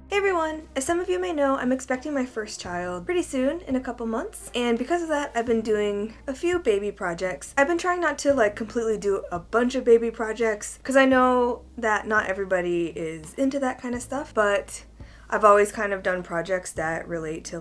Hey everyone! As some of you may know, I'm expecting my first child pretty soon, in a couple months, and because of that, I've been doing a few baby projects. I've been trying not to completely do a bunch of baby projects, because I know that not everybody is into that kind of stuff, but I've always kind of done projects that relate to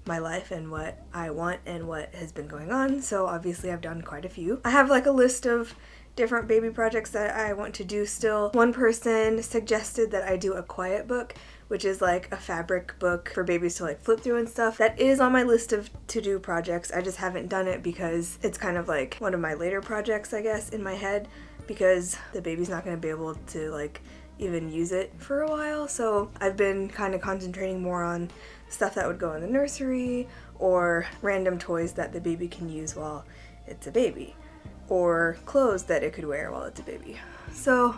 my life and what I want and what has been going on, so obviously I've done quite a few. I have a list of different baby projects that I want to do still. One person suggested that I do a quiet book, which is a fabric book for babies to flip through and stuff. That is on my list of to-do projects. I just haven't done it because it's kind of one of my later projects, I guess, in my head, because the baby's not going to be able to even use it for a while. So I've been kind of concentrating more on stuff that would go in the nursery or random toys that the baby can use while it's a baby, or clothes that it could wear while it's a baby. So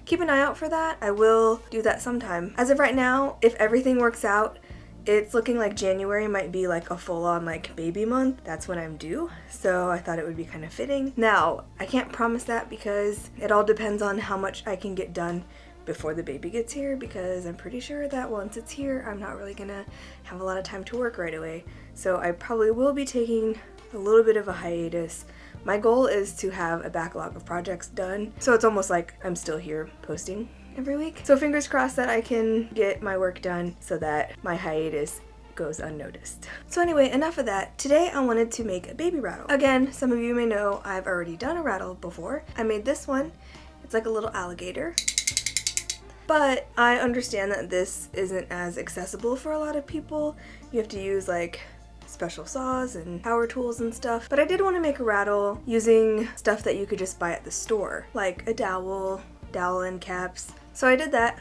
keep an eye out for that. I will do that sometime. As of right now, if everything works out, it's looking like January might be a full-on baby month. That's when I'm due, so I thought it would be kind of fitting. Now, I can't promise that because it all depends on how much I can get done before the baby gets here, because I'm pretty sure that once it's here, I'm not really gonna have a lot of time to work right away. So I probably will be taking a little bit of a hiatus. My goal is to have a backlog of projects done, so it's almost like I'm still here posting every week. So fingers crossed that I can get my work done so that my hiatus goes unnoticed. So anyway, enough of that. Today I wanted to make a baby rattle. Again, some of you may know I've already done a rattle before. I made this one. It's like a little alligator. But I understand that this isn't as accessible for a lot of people. You have to use special saws and power tools and stuff. But I did want to make a rattle using stuff that you could just buy at the store, like a dowel end caps. So I did that,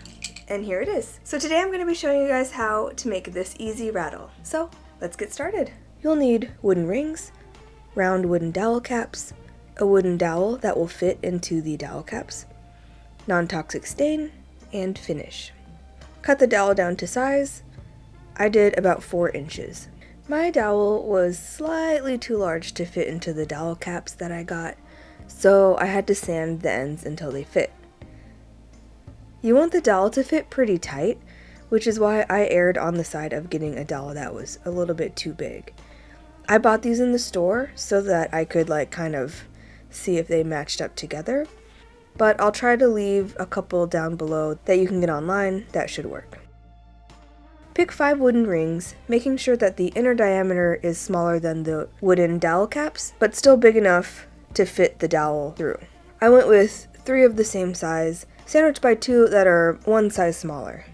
and here it is. So today I'm going to be showing you guys how to make this easy rattle. So let's get started. You'll need wooden rings, round wooden dowel caps, a wooden dowel that will fit into the dowel caps, non-toxic stain, and finish. Cut the dowel down to size. I did about 4 inches. My dowel was slightly too large to fit into the dowel caps that I got, so I had to sand the ends until they fit. You want the dowel to fit pretty tight, which is why I erred on the side of getting a dowel that was a little bit too big. I bought these in the store so that I could kind of see if they matched up together, but I'll try to leave a couple down below that you can get online. That should work. Pick 5 wooden rings, making sure that the inner diameter is smaller than the wooden dowel caps, but still big enough to fit the dowel through. I went with 3 of the same size, sandwiched by 2 that are 1 size smaller.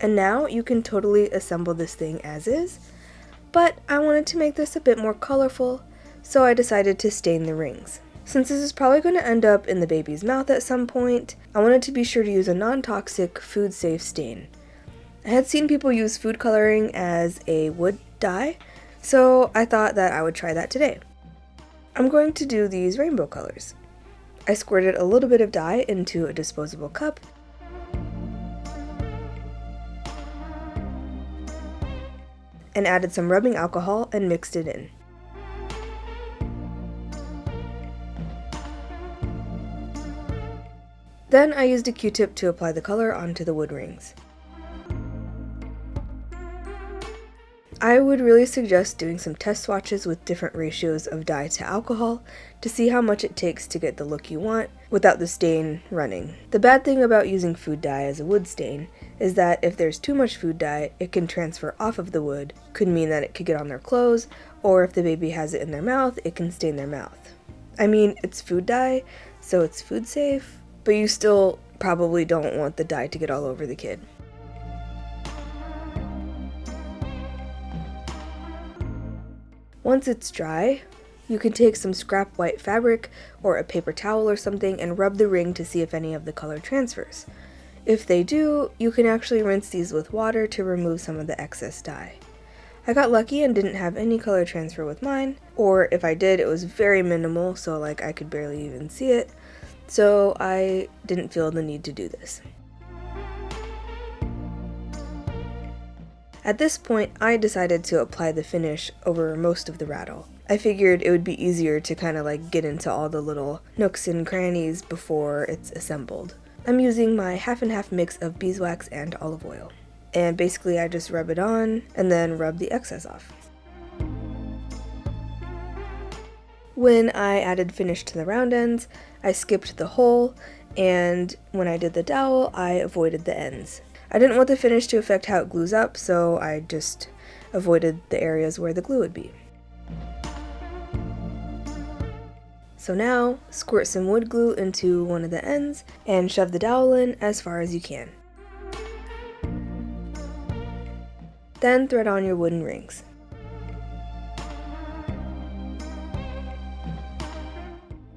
And now you can totally assemble this thing as is, but I wanted to make this a bit more colorful, so I decided to stain the rings. Since this is probably going to end up in the baby's mouth at some point, I wanted to be sure to use a non-toxic, food-safe stain. I had seen people use food coloring as a wood dye, so I thought that I would try that today. I'm going to do these rainbow colors. I squirted a little bit of dye into a disposable cup, and added some rubbing alcohol and mixed it in. Then I used a Q-tip to apply the color onto the wood rings. I would really suggest doing some test swatches with different ratios of dye to alcohol to see how much it takes to get the look you want without the stain running. The bad thing about using food dye as a wood stain is that if there's too much food dye, it can transfer off of the wood. Could mean that it could get on their clothes, or if the baby has it in their mouth, it can stain their mouth. I mean, it's food dye, so it's food safe, but you still probably don't want the dye to get all over the kid. Once it's dry, you can take some scrap white fabric or a paper towel or something and rub the ring to see if any of the color transfers. If they do, you can actually rinse these with water to remove some of the excess dye. I got lucky and didn't have any color transfer with mine, or if I did, it was very minimal, so I could barely even see it, so I didn't feel the need to do this. At this point, I decided to apply the finish over most of the rattle. I figured it would be easier to kind of get into all the little nooks and crannies before it's assembled. I'm using my half and half mix of beeswax and olive oil. And basically I just rub it on and then rub the excess off. When I added finish to the round ends, I skipped the hole, and when I did the dowel, I avoided the ends. I didn't want the finish to affect how it glues up, so I just avoided the areas where the glue would be. So now, squirt some wood glue into one of the ends and shove the dowel in as far as you can. Then thread on your wooden rings.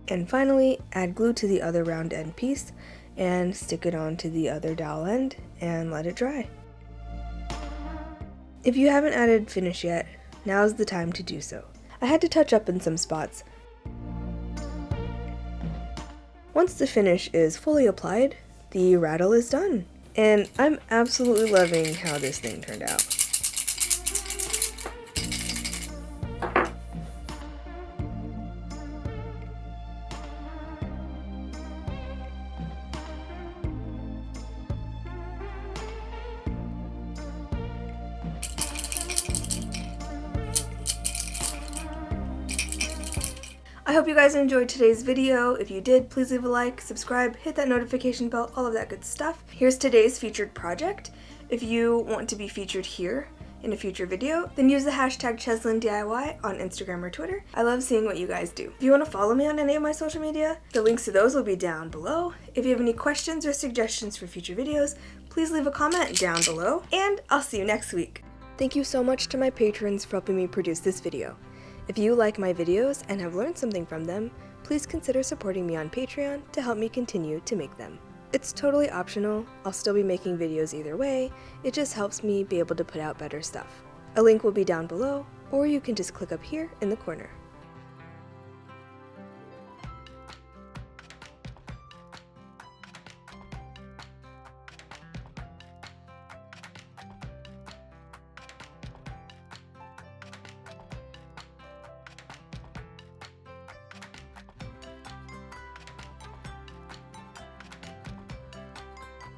And finally, add glue to the other round end piece and stick it onto the other dowel end and let it dry. If you haven't added finish yet, now's the time to do so. I had to touch up in some spots. Once the finish is fully applied, the rattle is done. And I'm absolutely loving how this thing turned out. I hope you guys enjoyed today's video. If you did, please leave a like, subscribe, hit that notification bell, all of that good stuff. Here's today's featured project. If you want to be featured here in a future video, then use the hashtag CheslinDIY on Instagram or Twitter. I love seeing what you guys do. If you want to follow me on any of my social media, the links to those will be down below. If you have any questions or suggestions for future videos, please leave a comment down below, and I'll see you next week. Thank you so much to my patrons for helping me produce this video. If you like my videos and have learned something from them, please consider supporting me on Patreon to help me continue to make them. It's totally optional. I'll still be making videos either way. It just helps me be able to put out better stuff. A link will be down below, or you can just click up here in the corner.